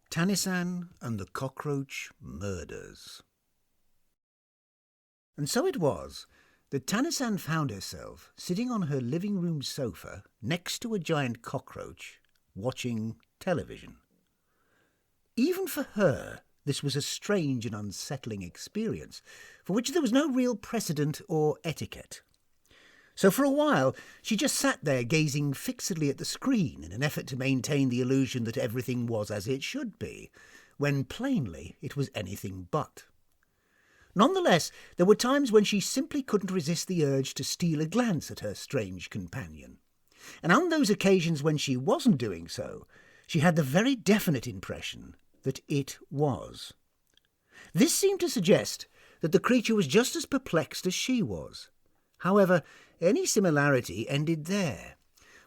Tani-San and the Cockroach Murders. And so it was that Tani-San found herself sitting on her living room sofa next to a giant cockroach, watching television. Even for her, this was a strange and unsettling experience, for which there was no real precedent or etiquette. So for a while, she just sat there gazing fixedly at the screen in an effort to maintain the illusion that everything was as it should be, when plainly it was anything but. Nonetheless, there were times when she simply couldn't resist the urge to steal a glance at her strange companion. And on those occasions when she wasn't doing so, she had the very definite impression that it was. This seemed to suggest that the creature was just as perplexed as she was. However, any similarity ended there,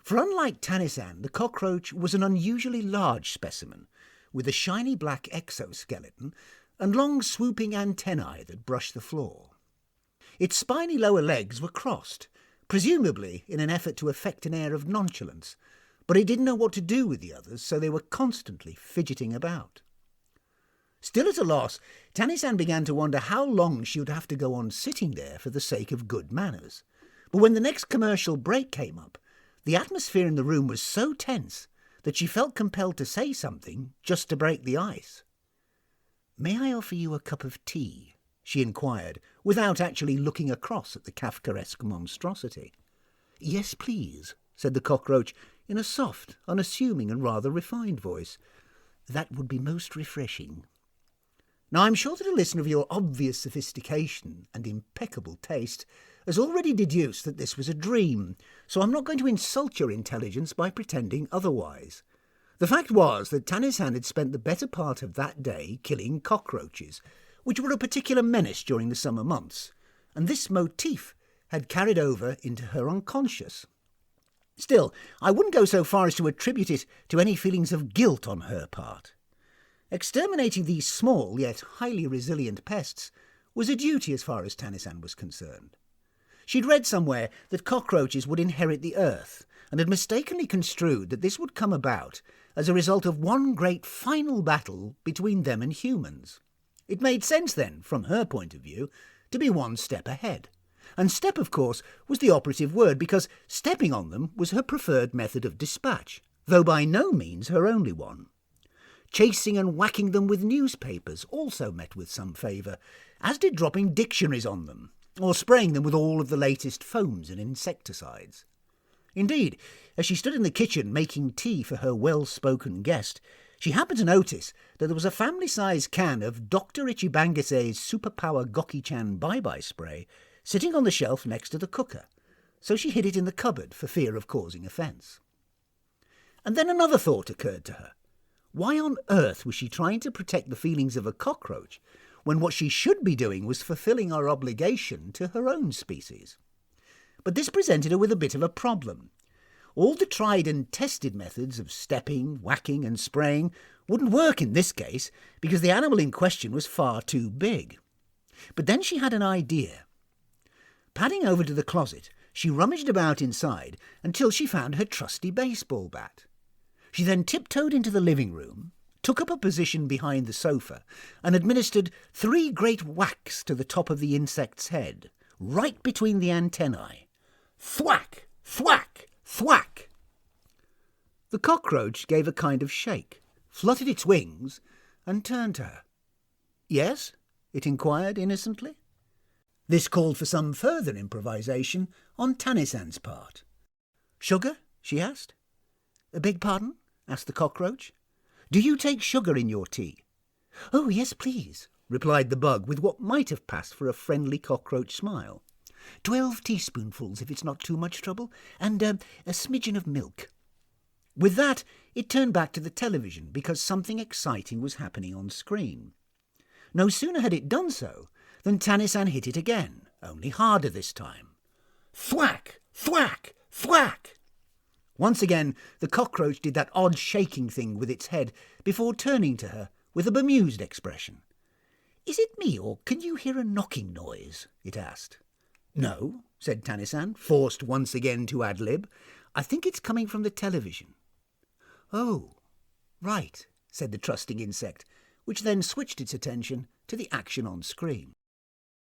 for unlike Tani-San, the cockroach was an unusually large specimen, with a shiny black exoskeleton and long swooping antennae that brushed the floor. Its spiny lower legs were crossed, presumably in an effort to effect an air of nonchalance, but it didn't know what to do with the others, so they were constantly fidgeting about. Still at a loss, Tani-San began to wonder how long she would have to go on sitting there for the sake of good manners. But when the next commercial break came up, the atmosphere in the room was so tense that she felt compelled to say something just to break the ice. "May I offer you a cup of tea?" she inquired, without actually looking across at the Kafkaesque monstrosity. "Yes, please," said the cockroach in a soft, unassuming and rather refined voice. "That would be most refreshing." Now, I'm sure that a listener of your obvious sophistication and impeccable taste has already deduced that this was a dream, so I'm not going to insult your intelligence by pretending otherwise. The fact was that Tani-San had spent the better part of that day killing cockroaches, which were a particular menace during the summer months, and this motif had carried over into her unconscious. Still, I wouldn't go so far as to attribute it to any feelings of guilt on her part. Exterminating these small yet highly resilient pests was a duty as far as Tani-San was concerned. She'd read somewhere that cockroaches would inherit the earth, and had mistakenly construed that this would come about as a result of one great final battle between them and humans. It made sense then, from her point of view, to be one step ahead. And step, of course, was the operative word, because stepping on them was her preferred method of dispatch, though by no means her only one. Chasing and whacking them with newspapers also met with some favour, as did dropping dictionaries on them, or spraying them with all of the latest foams and insecticides. Indeed, as she stood in the kitchen making tea for her well-spoken guest, she happened to notice that there was a family-sized can of Dr. Ichibangase's superpower Goki-Chan bye-bye spray sitting on the shelf next to the cooker, so she hid it in the cupboard for fear of causing offence. And then another thought occurred to her. Why on earth was she trying to protect the feelings of a cockroach when what she should be doing was fulfilling her obligation to her own species? But this presented her with a bit of a problem. All the tried and tested methods of stepping, whacking and spraying wouldn't work in this case because the animal in question was far too big. But then she had an idea. Padding over to the closet, she rummaged about inside until she found her trusty baseball bat. She then tiptoed into the living room, took up a position behind the sofa, and administered 3 great whacks to the top of the insect's head, right between the antennae. Thwack! Thwack! Thwack! The cockroach gave a kind of shake, fluttered its wings, and turned to her. "Yes?" it inquired innocently. This called for some further improvisation on Tani-San's part. "Sugar?" she asked. "Beg pardon?" asked the cockroach. "Do you take sugar in your tea?" "Oh, yes, please," replied the bug with what might have passed for a friendly cockroach smile. 12 teaspoonfuls if it's not too much trouble, and a smidgen of milk." With that, it turned back to the television because something exciting was happening on screen. No sooner had it done so than Tani-San hit it again, only harder this time. Thwack! Thwack! Thwack! Once again, the cockroach did that odd shaking thing with its head before turning to her with a bemused expression. "Is it me, or can you hear a knocking noise?" it asked. "No," said Tani-San, forced once again to ad-lib. "I think it's coming from the television." "Oh, right," said the trusting insect, which then switched its attention to the action on screen.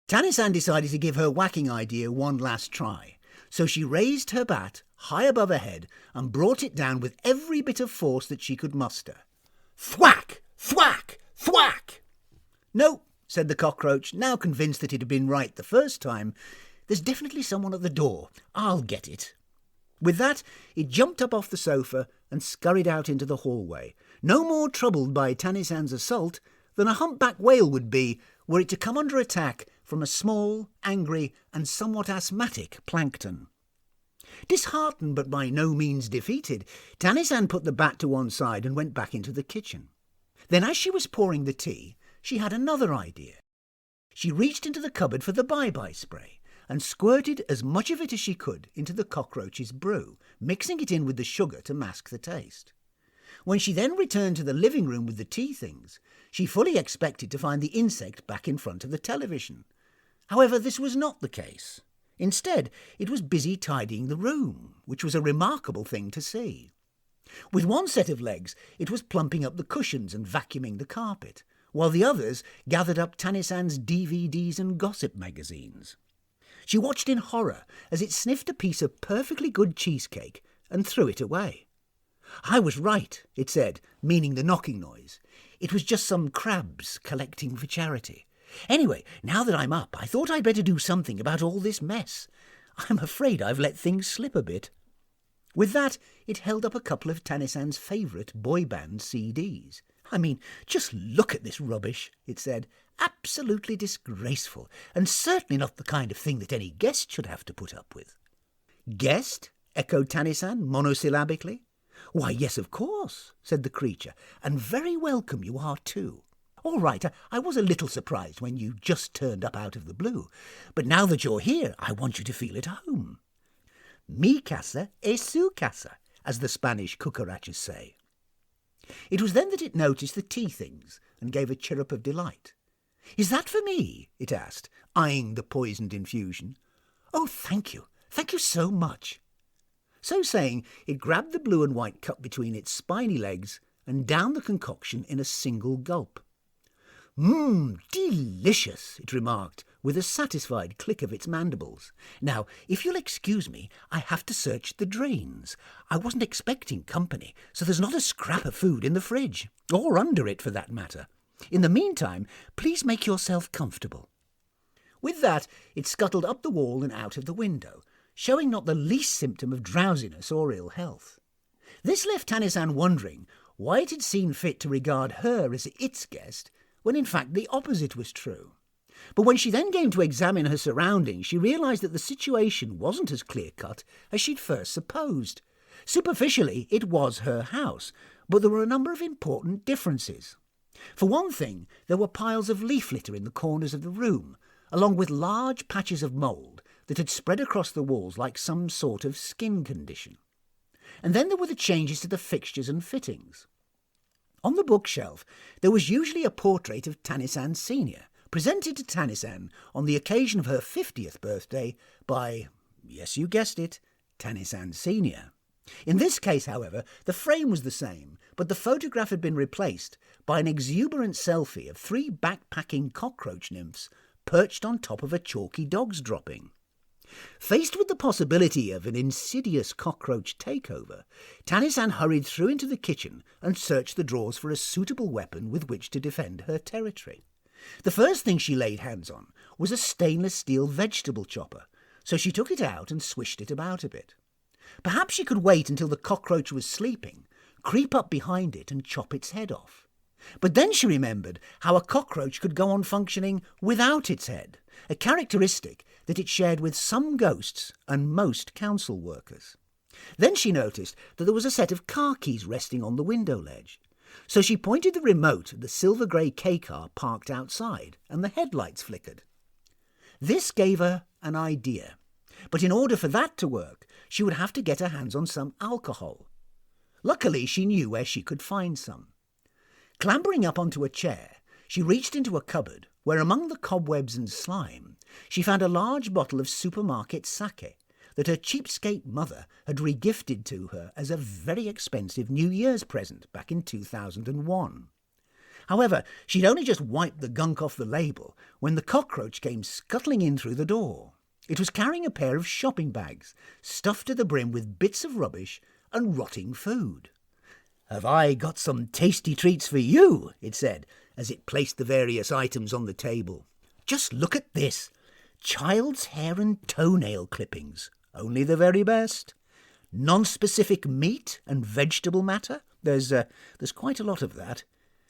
Tani-San decided to give her whacking idea one last try, so she raised her bat high above her head and brought it down with every bit of force that she could muster. Thwack! Thwack! Thwack! No, said the cockroach, now convinced that it had been right the first time. There's definitely someone at the door. I'll get it. With that, it jumped up off the sofa and scurried out into the hallway, no more troubled by Tani-San's assault than a humpback whale would be were it to come under attack from a small, angry and somewhat asthmatic plankton. Disheartened but by no means defeated, Tani-San put the bat to one side and went back into the kitchen. Then as she was pouring the tea, she had another idea. She reached into the cupboard for the bye-bye spray and squirted as much of it as she could into the cockroach's brew, mixing it in with the sugar to mask the taste. When she then returned to the living room with the tea things, she fully expected to find the insect back in front of the television. However, this was not the case. Instead, it was busy tidying the room, which was a remarkable thing to see. With one set of legs, it was plumping up the cushions and vacuuming the carpet, while the others gathered up Tani-San's DVDs and gossip magazines. She watched in horror as it sniffed a piece of perfectly good cheesecake and threw it away. I was right, it said, meaning the knocking noise. It was just some crabs collecting for charity. Anyway, now that I'm up, I thought I'd better do something about all this mess. I'm afraid I've let things slip a bit. With that, it held up a couple of Tani-San's favourite boy band CDs. I mean, just look at this rubbish, it said. Absolutely disgraceful, and certainly not the kind of thing that any guest should have to put up with. Guest? Echoed Tani-San monosyllabically. Why, yes, of course, said the creature, and very welcome you are too. All right, I was a little surprised when you just turned up out of the blue, but now that you're here, I want you to feel at home. Mi casa es su casa, as the Spanish cucarachas say. It was then that it noticed the tea things and gave a chirrup of delight. Is that for me? It asked, eyeing the poisoned infusion. Oh, thank you so much. So saying, it grabbed the blue and white cup between its spiny legs and downed the concoction in a single gulp. Delicious, it remarked, with a satisfied click of its mandibles. Now, if you'll excuse me, I have to search the drains. I wasn't expecting company, so there's not a scrap of food in the fridge, or under it for that matter. In the meantime, please make yourself comfortable. With that, it scuttled up the wall and out of the window, showing not the least symptom of drowsiness or ill health. This left Tani-San wondering why it had seen fit to regard her as its guest, when in fact the opposite was true. But when she then came to examine her surroundings, she realised that the situation wasn't as clear-cut as she'd first supposed. Superficially, it was her house, but there were a number of important differences. For one thing, there were piles of leaf litter in the corners of the room, along with large patches of mould that had spread across the walls like some sort of skin condition. And then there were the changes to the fixtures and fittings. On the bookshelf, there was usually a portrait of Tani-San Senior, presented to Tani-San on the occasion of her 50th birthday by, yes, you guessed it, Tani-San Senior. In this case, however, the frame was the same, but the photograph had been replaced by an exuberant selfie of 3 backpacking cockroach nymphs perched on top of a chalky dog's dropping. Faced with the possibility of an insidious cockroach takeover, Tani-San hurried through into the kitchen and searched the drawers for a suitable weapon with which to defend her territory. The first thing she laid hands on was a stainless steel vegetable chopper, so she took it out and swished it about a bit. Perhaps she could wait until the cockroach was sleeping, creep up behind it and chop its head off. But then she remembered how a cockroach could go on functioning without its head, a characteristic that it shared with some ghosts and most council workers. Then she noticed that there was a set of car keys resting on the window ledge. So she pointed the remote at the silver grey K-car parked outside, and the headlights flickered. This gave her an idea, but in order for that to work, she would have to get her hands on some alcohol. Luckily, she knew where she could find some. Clambering up onto a chair, she reached into a cupboard where, among the cobwebs and slime, she found a large bottle of supermarket sake, that her cheapskate mother had regifted to her as a very expensive New Year's present back in 2001. However, she'd only just wiped the gunk off the label when the cockroach came scuttling in through the door. It was carrying a pair of shopping bags, stuffed to the brim with bits of rubbish and rotting food. "Have I got some tasty treats for you?" it said, as it placed the various items on the table. "Just look at this. Child's hair and toenail clippings, only the very best. Non-specific meat and vegetable matter, there's quite a lot of that.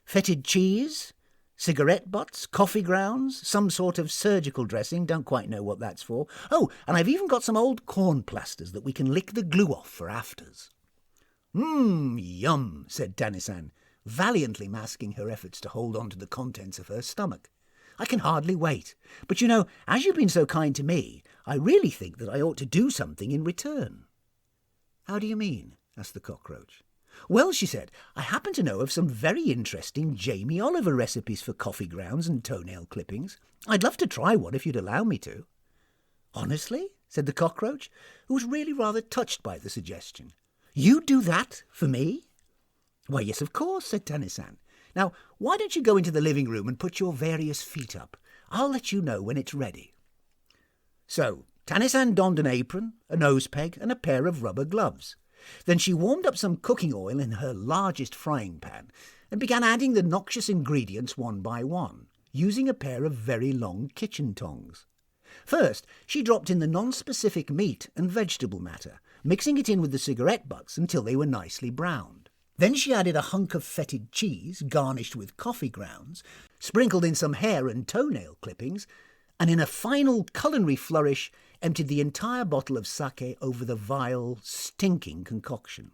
Fetid cheese, cigarette butts, coffee grounds, some sort of surgical dressing, don't quite know what that's for. Oh, and I've even got some old corn plasters that we can lick the glue off for afters." Yum, said Tani-San, valiantly masking her efforts to hold on to the contents of her stomach. "I can hardly wait. But you know, as you've been so kind to me, I really think that I ought to do something in return." "How do you mean?" asked the cockroach. "Well," she said, "I happen to know of some very interesting Jamie Oliver recipes for coffee grounds and toenail clippings. I'd love to try one if you'd allow me to." "Honestly?" said the cockroach, who was really rather touched by the suggestion. "You'd do that for me?" "Why, yes, of course," said Tani-San. "Now, why don't you go into the living room and put your various feet up? I'll let you know when it's ready." So Tani-San donned an apron, a nose peg, and a pair of rubber gloves. Then she warmed up some cooking oil in her largest frying pan and began adding the noxious ingredients one by one, using a pair of very long kitchen tongs. First, she dropped in the non-specific meat and vegetable matter, mixing it in with the cigarette butts until they were nicely browned. Then she added a hunk of fetid cheese, garnished with coffee grounds, sprinkled in some hair and toenail clippings, and in a final culinary flourish emptied the entire bottle of sake over the vile, stinking concoction.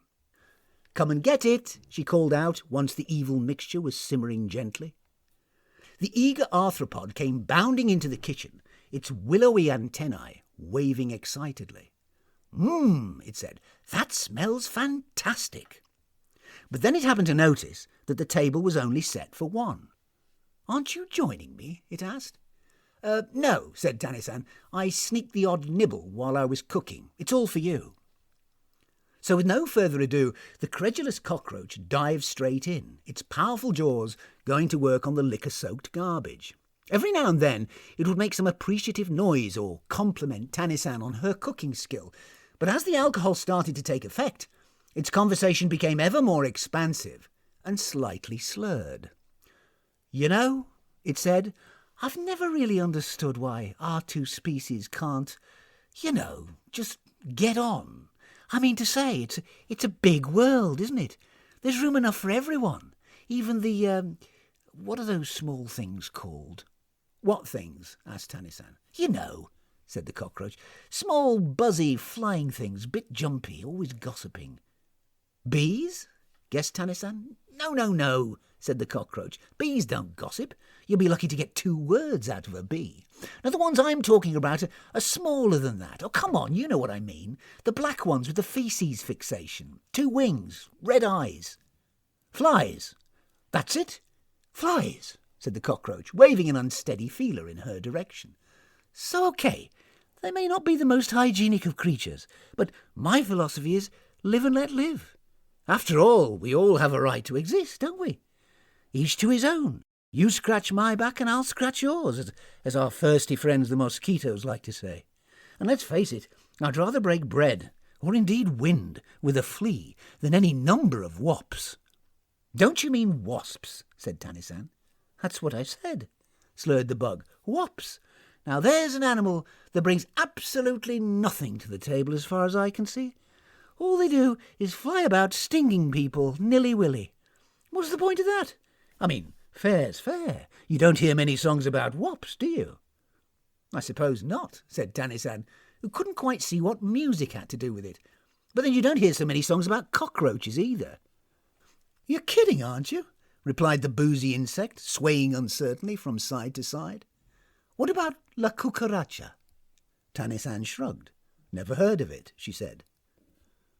"Come and get it," she called out once the evil mixture was simmering gently. The eager arthropod came bounding into the kitchen, its willowy antennae waving excitedly. It said, "that smells fantastic." But then it happened to notice that the table was only set for one. "Aren't you joining me?" it asked. No," said Tani-San. "I sneaked the odd nibble while I was cooking. It's all for you." So with no further ado, the credulous cockroach dived straight in, its powerful jaws going to work on the liquor-soaked garbage. Every now and then it would make some appreciative noise or compliment Tani-San on her cooking skill, but as the alcohol started to take effect, its conversation became ever more expansive and slightly slurred. "You know," it said, "I've never really understood why our two species can't, just get on. I mean to say, it's a big world, isn't it? There's room enough for everyone. Even the, what are those small things called?" "What things?" asked Tani-San. "You know," said the cockroach. "Small, buzzy, flying things, bit jumpy, always gossiping." "Bees?" guessed Tani-San. No, said the cockroach. "Bees don't gossip. You'll be lucky to get 2 words out of a bee. Now, the ones I'm talking about are smaller than that. Oh, come on, you know what I mean. The black ones with the feces fixation. 2 wings, red eyes." "Flies." "That's it. Flies," said the cockroach, waving an unsteady feeler in her direction. "So, okay, they may not be the most hygienic of creatures, but my philosophy is live and let live. After all, we all have a right to exist, don't we? Each to his own. You scratch my back and I'll scratch yours, as our thirsty friends the mosquitoes like to say. And let's face it, I'd rather break bread, or indeed wind, with a flea than any number of wops." "Don't you mean wasps?" said Tani-San. "That's what I said," slurred the bug. "Wops. Now there's an animal that brings absolutely nothing to the table as far as I can see. All they do is fly about stinging people nilly-willy. What's the point of that? I mean, fair's fair. You don't hear many songs about wops, do you?" "I suppose not," said Tani-San, who couldn't quite see what music had to do with it. "But then you don't hear so many songs about cockroaches either." "You're kidding, aren't you?" replied the boozy insect, swaying uncertainly from side to side. "What about la cucaracha?" Tani-San shrugged. "Never heard of it," she said.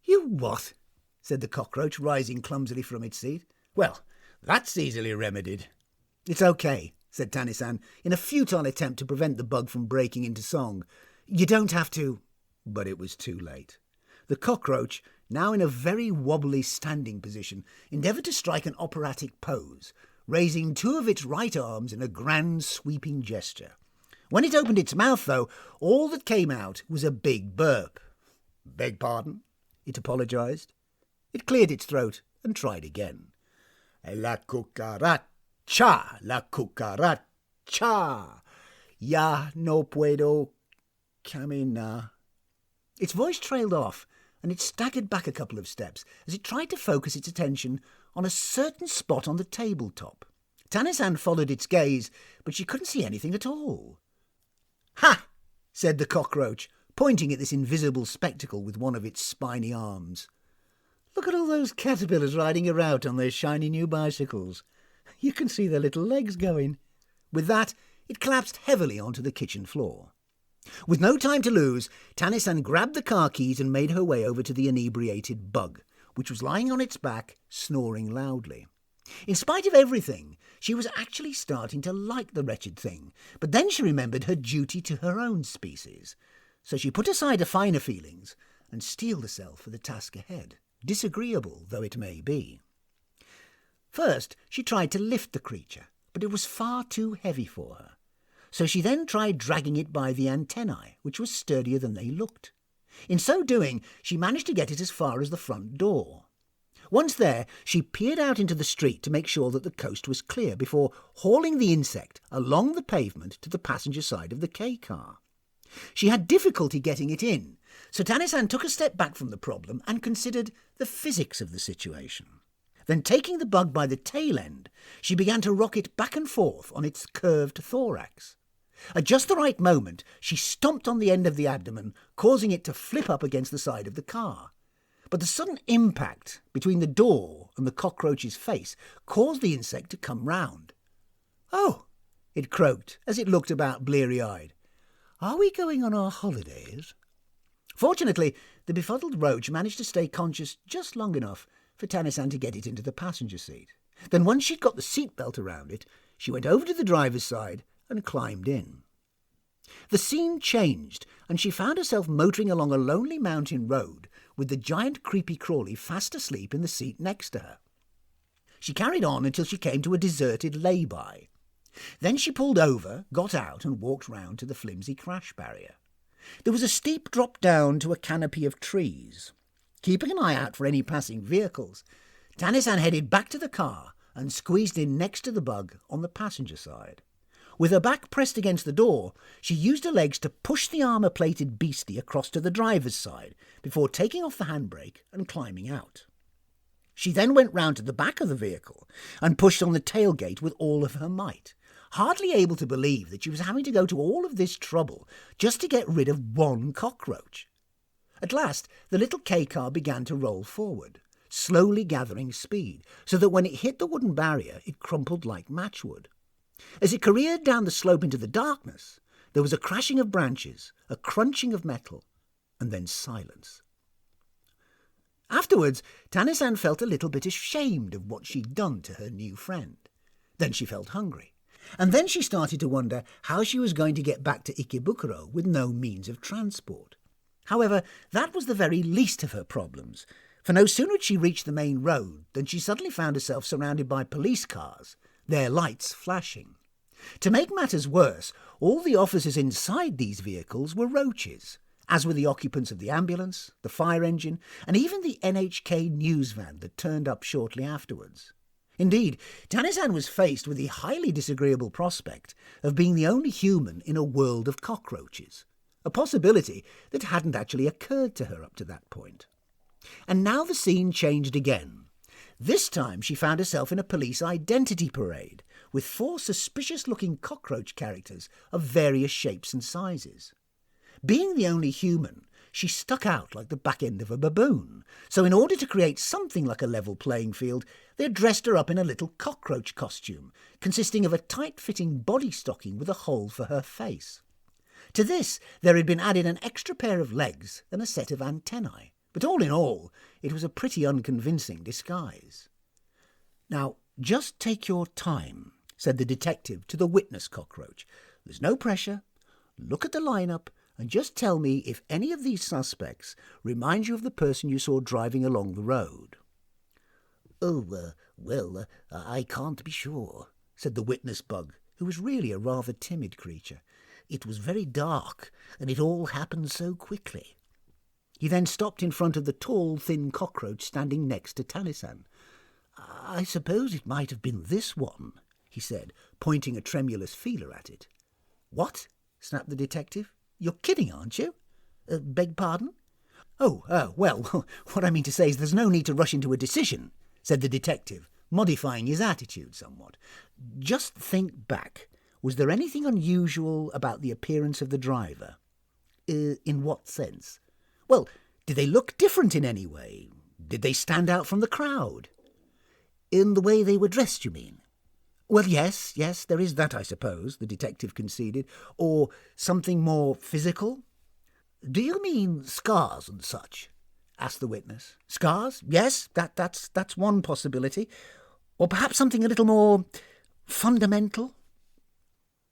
"You what?" said the cockroach, rising clumsily from its seat. "Well, that's easily remedied." "It's okay," said Tani-San, in a futile attempt to prevent the bug from breaking into song. "You don't have to But it was too late. The cockroach, now in a very wobbly standing position, endeavoured to strike an operatic pose, raising two of its right arms in a grand sweeping gesture. When it opened its mouth, though, all that came out was a big burp. "Beg pardon?" it apologised. It cleared its throat and tried again. "La cucaracha, la cucaracha. Ya no puedo caminar." Its voice trailed off, and it staggered back a couple of steps as it tried to focus its attention on a certain spot on the tabletop. Tani-San followed its gaze, but she couldn't see anything at all. "Ha!" said the cockroach, pointing at this invisible spectacle with one of its spiny arms. "Look at all those caterpillars riding around on their shiny new bicycles. You can see their little legs going." With that, it collapsed heavily onto the kitchen floor. With no time to lose, Tani-San grabbed the car keys and made her way over to the inebriated bug, which was lying on its back, snoring loudly. In spite of everything, she was actually starting to like the wretched thing, but then she remembered her duty to her own species. So she put aside her finer feelings and steeled herself for the task ahead, disagreeable though it may be. First, she tried to lift the creature, but it was far too heavy for her. So she then tried dragging it by the antennae, which was sturdier than they looked. In so doing, she managed to get it as far as the front door. Once there, she peered out into the street to make sure that the coast was clear before hauling the insect along the pavement to the passenger side of the K-car. She had difficulty getting it in, so Tani-San took a step back from the problem and considered the physics of the situation. Then, taking the bug by the tail end, she began to rock it back and forth on its curved thorax. At just the right moment, she stomped on the end of the abdomen, causing it to flip up against the side of the car. But the sudden impact between the door and the cockroach's face caused the insect to come round. "Oh," it croaked as it looked about bleary-eyed. "Are we going on our holidays?" Fortunately, the befuddled roach managed to stay conscious just long enough for Tani-San to get it into the passenger seat. Then once she'd got the seatbelt around it, she went over to the driver's side and climbed in. The scene changed, and she found herself motoring along a lonely mountain road with the giant creepy-crawly fast asleep in the seat next to her. She carried on until she came to a deserted lay-by. Then she pulled over, got out, and walked round to the flimsy crash barrier. There was a steep drop down to a canopy of trees. Keeping an eye out for any passing vehicles, Tani-San headed back to the car and squeezed in next to the bug on the passenger side. With her back pressed against the door, she used her legs to push the armour-plated beastie across to the driver's side before taking off the handbrake and climbing out. She then went round to the back of the vehicle and pushed on the tailgate with all of her might, hardly able to believe that she was having to go to all of this trouble just to get rid of one cockroach. At last, the little K-car began to roll forward, slowly gathering speed, so that when it hit the wooden barrier, it crumpled like matchwood. As it careered down the slope into the darkness, there was a crashing of branches, a crunching of metal, and then silence. Afterwards, Tani-San felt a little bit ashamed of what she'd done to her new friend. Then she felt hungry. And then she started to wonder how she was going to get back to Ikebukuro with no means of transport. However, that was the very least of her problems, for no sooner had she reached the main road than she suddenly found herself surrounded by police cars, their lights flashing. To make matters worse, all the officers inside these vehicles were roaches, as were the occupants of the ambulance, the fire engine, and even the NHK news van that turned up shortly afterwards. Indeed, Tani-San was faced with the highly disagreeable prospect of being the only human in a world of cockroaches, a possibility that hadn't actually occurred to her up to that point. And now the scene changed again. This time she found herself in a police identity parade with 4 suspicious-looking cockroach characters of various shapes and sizes. Being the only human, she stuck out like the back end of a baboon, so in order to create something like a level playing field, they had dressed her up in a little cockroach costume, consisting of a tight-fitting body stocking with a hole for her face. To this there had been added an extra pair of legs and a set of antennae, but all in all, it was a pretty unconvincing disguise. "Now, just take your time," said the detective to the witness cockroach. "There's no pressure. Look at the line-up and just tell me if any of these suspects remind you of the person you saw driving along the road." "Oh, well, I can't be sure," said the witness bug, who was really a rather timid creature. "It was very dark, and it all happened so quickly." He then stopped in front of the tall, thin cockroach standing next to Tani-San. "I suppose it might have been this one," he said, pointing a tremulous feeler at it. "What?" snapped the detective. "You're kidding, aren't you? Beg pardon?" Well, what I mean to say is there's no need to rush into a decision," said the detective, modifying his attitude somewhat. "Just think back. Was there anything unusual about the appearance of the driver?" In what sense?" "Well, did they look different in any way? Did they stand out from the crowd?" "In the way they were dressed, you mean?" "Well, yes, there is that, I suppose," the detective conceded. "Or something more physical?" "Do you mean scars and such?" asked the witness. "Scars? Yes, that's one possibility. Or perhaps something a little more fundamental?"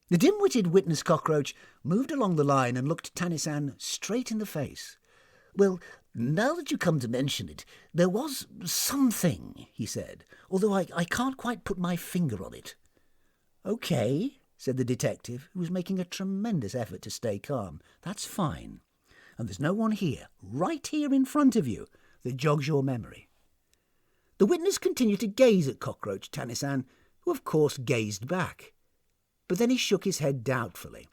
The dim-witted witness cockroach moved along the line and looked Tani-San straight in the face. "Well, now that you come to mention it, there was something," he said, "although I can't quite put my finger on it." "OK," said the detective, who was making a tremendous effort to stay calm. "That's fine. And there's no one here, right here in front of you, that jogs your memory." The witness continued to gaze at Cockroach Tani-San, who of course gazed back. But then he shook his head doubtfully.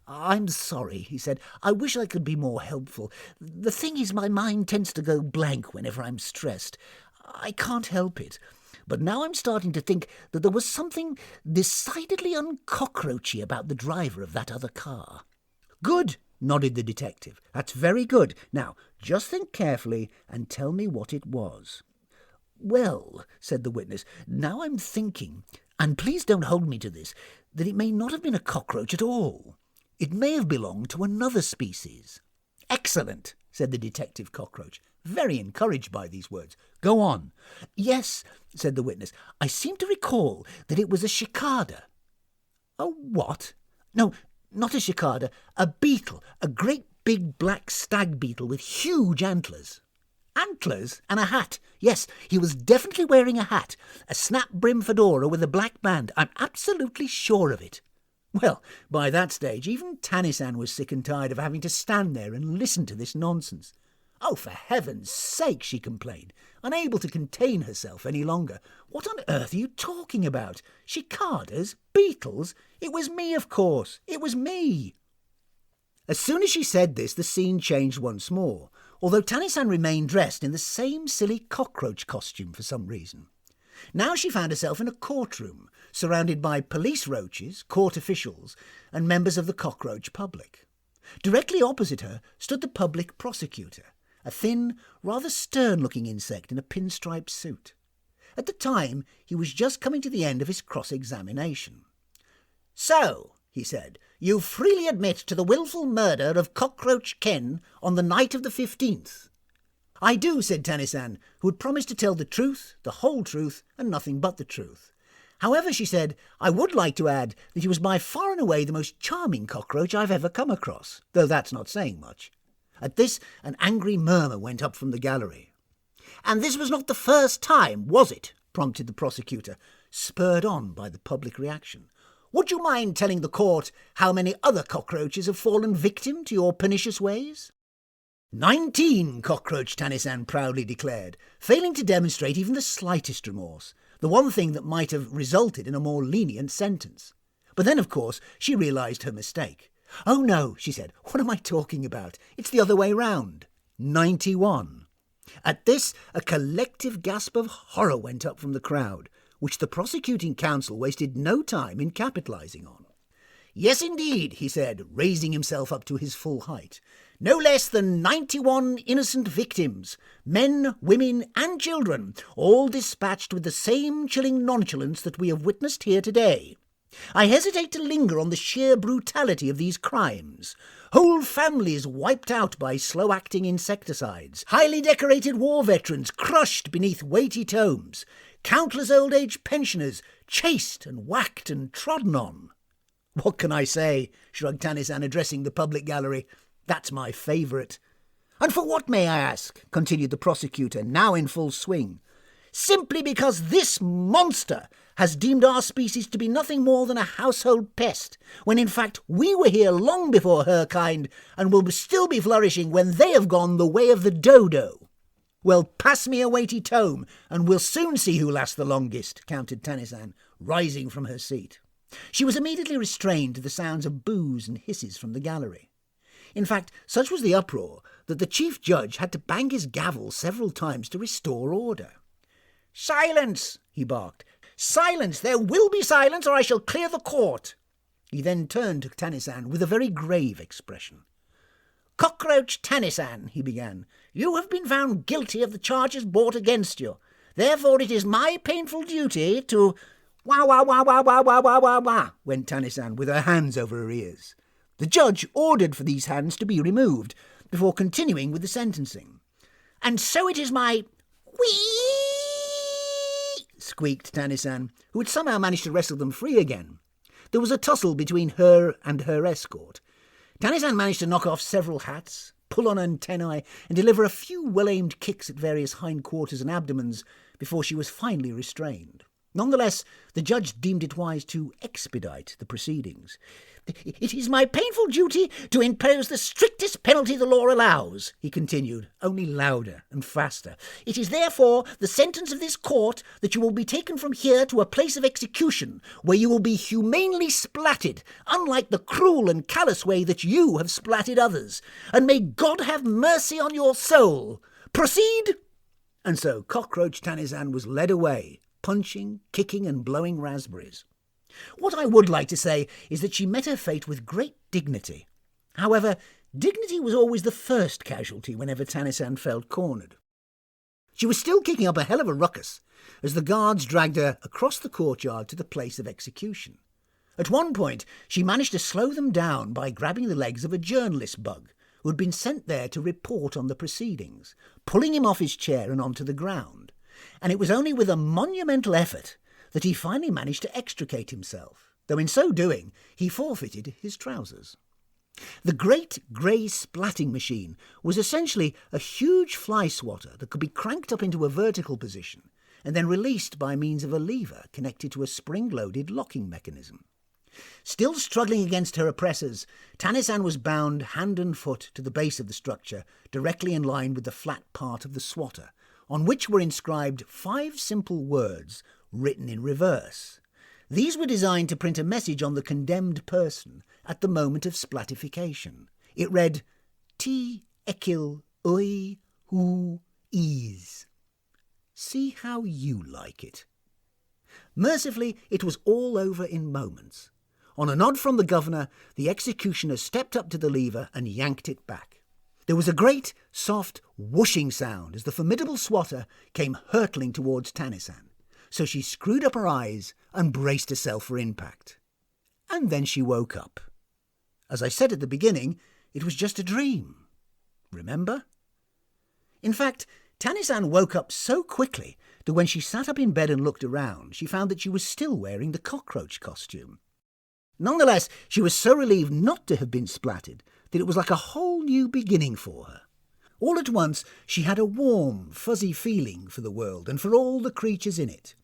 "I'm sorry," he said. "I wish I could be more helpful. The thing is, my mind tends to go blank whenever I'm stressed. I can't help it. But now I'm starting to think that there was something decidedly uncockroachy about the driver of that other car." "Good," nodded the detective. "That's very good. Now, just think carefully and tell me what it was." "Well," said the witness, "now I'm thinking, and please don't hold me to this, that it may not have been a cockroach at all. It may have belonged to another species." "Excellent," said the detective cockroach, very encouraged by these words. "Go on." "Yes," said the witness, "I seem to recall that it was a cicada." "A what?" "No, not a cicada. A beetle. A great big black stag beetle with huge antlers." "Antlers and a hat. Yes, he was definitely wearing a hat. A snap-brim fedora with a black band. I'm absolutely sure of it." Well, by that stage, even Tani-San was sick and tired of having to stand there and listen to this nonsense. "Oh, for heaven's sake," she complained, unable to contain herself any longer. "What on earth are you talking about? Cicadas? Beetles? It was me, of course. It was me." As soon as she said this, the scene changed once more, although Tani-San remained dressed in the same silly cockroach costume for some reason. Now she found herself in a courtroom, surrounded by police roaches, court officials, and members of the cockroach public. Directly opposite her stood the public prosecutor, a thin, rather stern-looking insect in a pinstripe suit. At the time, he was just coming to the end of his cross-examination. "So," he said, "you freely admit to the wilful murder of Cockroach Ken on the night of the 15th. "I do," said Tani-San, who had promised to tell the truth, the whole truth, and nothing but the truth. "However," she said, "I would like to add that he was by far and away the most charming cockroach I've ever come across, though that's not saying much." At this, an angry murmur went up from the gallery. "And this was not the first time, was it?" prompted the prosecutor, spurred on by the public reaction. "Would you mind telling the court how many other cockroaches have fallen victim to your pernicious ways?" 19, Cockroach Tani-San proudly declared, failing to demonstrate even the slightest remorse, the one thing that might have resulted in a more lenient sentence. But then, of course, she realised her mistake. "Oh no," she said, "what am I talking about? It's the other way round. 91. At this, a collective gasp of horror went up from the crowd, which the prosecuting counsel wasted no time in capitalising on. "Yes, indeed," he said, raising himself up to his full height. "No less than 91 innocent victims, men, women and children, all dispatched with the same chilling nonchalance that we have witnessed here today. I hesitate to linger on the sheer brutality of these crimes. Whole families wiped out by slow-acting insecticides, highly decorated war veterans crushed beneath weighty tomes, countless old-age pensioners chased and whacked and trodden on." "What can I say?" shrugged Tani-San, addressing the public gallery. That's my favourite. And for what, may I ask? Continued the prosecutor, now in full swing. Simply because this monster has deemed our species to be nothing more than a household pest, when in fact we were here long before her kind, and will still be flourishing when they have gone the way of the dodo. Well, pass me a weighty tome, and we'll soon see who lasts the longest, countered Tani-San, rising from her seat. She was immediately restrained to the sounds of boos and hisses from the gallery. In fact, such was the uproar that the chief judge had to bang his gavel several times to restore order. "Silence!" he barked. "Silence! There will be silence, or I shall clear the court." He then turned to Tani-San with a very grave expression. "Cockroach Tani-San," he began, "you have been found guilty of the charges brought against you. Therefore it is my painful duty to—" "Wah, wah, wah, wah, wah, wah, wah, wah, wah," went Tani-San with her hands over her ears. The judge ordered for these hands to be removed, before continuing with the sentencing. "And so it is my—" "Whee!" squeaked Tani-San, who had somehow managed to wrestle them free again. There was a tussle between her and her escort. Tani-San managed to knock off several hats, pull on antennae, and deliver a few well-aimed kicks at various hindquarters and abdomens before she was finally restrained. Nonetheless, the judge deemed it wise to expedite the proceedings. "It is my painful duty to impose the strictest penalty the law allows," he continued, only louder and faster. "It is therefore the sentence of this court that you will be taken from here to a place of execution, where you will be humanely splatted, unlike the cruel and callous way that you have splatted others. And may God have mercy on your soul. Proceed!" And so Cockroach Tani-San was led away, punching, kicking, and blowing raspberries. What I would like to say is that she met her fate with great dignity. However, dignity was always the first casualty whenever Tani-San felt cornered. She was still kicking up a hell of a ruckus as the guards dragged her across the courtyard to the place of execution. At one point, she managed to slow them down by grabbing the legs of a journalist bug who had been sent there to report on the proceedings, pulling him off his chair and onto the ground. And it was only with a monumental effort that he finally managed to extricate himself, though in so doing he forfeited his trousers. The great grey splatting machine was essentially a huge fly swatter that could be cranked up into a vertical position and then released by means of a lever connected to a spring-loaded locking mechanism. Still struggling against her oppressors, Tani-San was bound hand and foot to the base of the structure, directly in line with the flat part of the swatter, on which were inscribed 5 simple words written in reverse. These were designed to print a message on the condemned person at the moment of splatification. It read, "Ti ekil ui hu is." See how you like it. Mercifully, it was all over in moments. On a nod from the governor, the executioner stepped up to the lever and yanked it back. There was a great, soft, whooshing sound as the formidable swatter came hurtling towards Tani-San. So she screwed up her eyes and braced herself for impact. And then she woke up. As I said at the beginning, it was just a dream. Remember? In fact, Tani-San woke up so quickly that when she sat up in bed and looked around, she found that she was still wearing the cockroach costume. Nonetheless, she was so relieved not to have been splattered that it was like a whole new beginning for her. All at once, she had a warm, fuzzy feeling for the world and for all the creatures in it.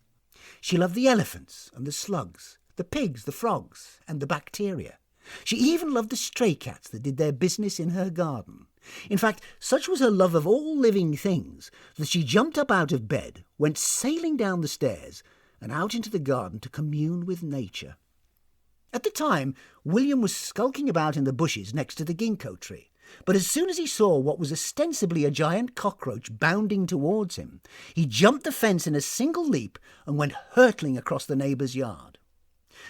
She loved the elephants and the slugs, the pigs, the frogs, and the bacteria. She even loved the stray cats that did their business in her garden. In fact, such was her love of all living things that she jumped up out of bed, went sailing down the stairs, and out into the garden to commune with nature. At the time, William was skulking about in the bushes next to the ginkgo tree, but as soon as he saw what was ostensibly a giant cockroach bounding towards him, he jumped the fence in a single leap and went hurtling across the neighbour's yard.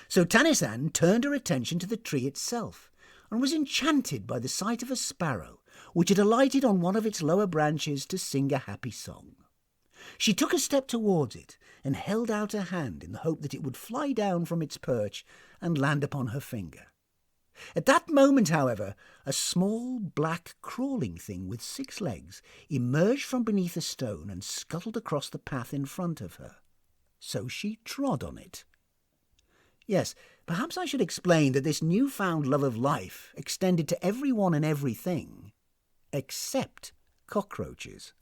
So Tani-San turned her attention to the tree itself and was enchanted by the sight of a sparrow which had alighted on one of its lower branches to sing a happy song. She took a step towards it and held out her hand in the hope that it would fly down from its perch and land upon her finger. At that moment, however, a small, black, crawling thing with 6 legs emerged from beneath a stone and scuttled across the path in front of her. So she trod on it. Yes, perhaps I should explain that this newfound love of life extended to everyone and everything, except cockroaches.